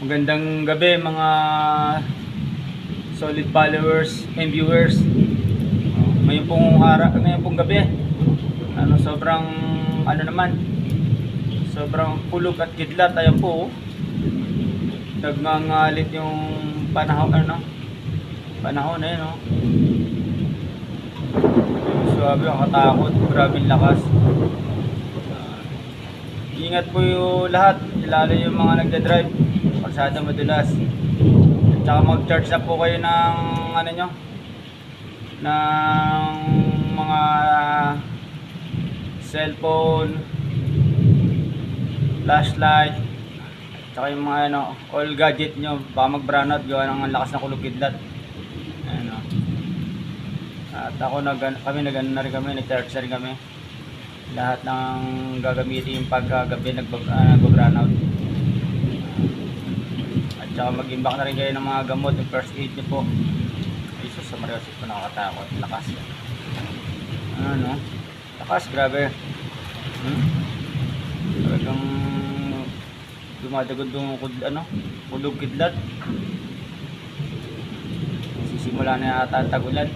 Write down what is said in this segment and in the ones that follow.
Magandang gabi mga solid followers and viewers. Ngayon pong gabi, sobrang sobrang kulog at kidlat. Ayan po, nagngangalit yung panahon no. Sabi, nakatakot, grabing lakas. Ingat po yung lahat, lalo yung mga nagdadrive, kalsada madulas. At saka mag-charge na po kayo ng ng mga cellphone, flashlight, at saka yung mga all gadget nyo, baka mag-brownout gawa ng lakas na kulog kidlat. At ako kami na rin kami, nag-charge na rin kami. Lahat ng gagamitin yung pagkagabi nag-brownout. At saka mag-imbak na rin kayo ng mga gamot, yung first aid nyo po. Jesus, sa Mariosip po nakakatakot, lakas. Lakas, grabe. Talagang dumadagod yung kulog kidlat. Sisimula na yata ang tagulan.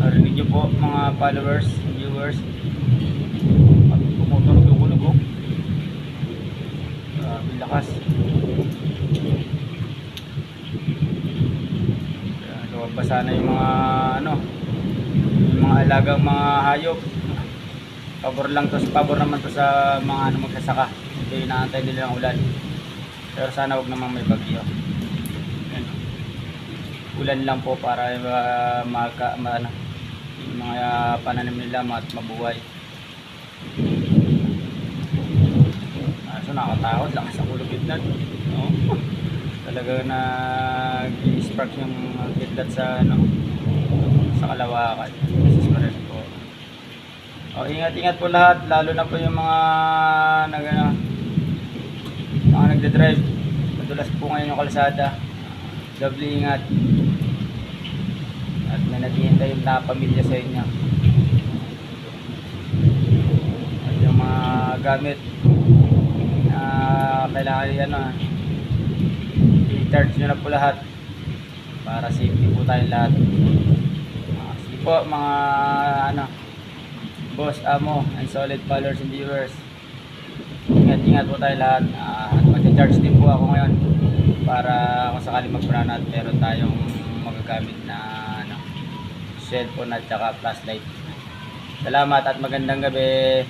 Narinig nyo po mga followers, viewers, pumutunog yung kulog. Lakas. Basa na yung mga alagang mga hayop. Pabor naman to sa mga magsasaka. Hindi inaantay nila ng ulan. Pero sana wag naman may bagyo. Ulan lang po para yung mga pananim nila mabuhay. So nakatakot, lakas ang kulog kidlat. Talaga nag-spark yung kidlat sa kalawakan. Ingat po lahat, lalo na po yung mga nagde-drive. Madulas po ngayon yung kalsada. Doble ingat. At may naghihintay yung pamilya sa inyo. At yung mga gamit na kailangan i-charge nyo na po lahat para safety po tayong lahat. Sige po mga boss, amo, and solid followers and viewers. Ingat po tayo lahat. At mag-charge din po ako ngayon para kung sakali mag-brownout meron tayong magagamit na cellphone at saka flashlight. Salamat at magandang gabi.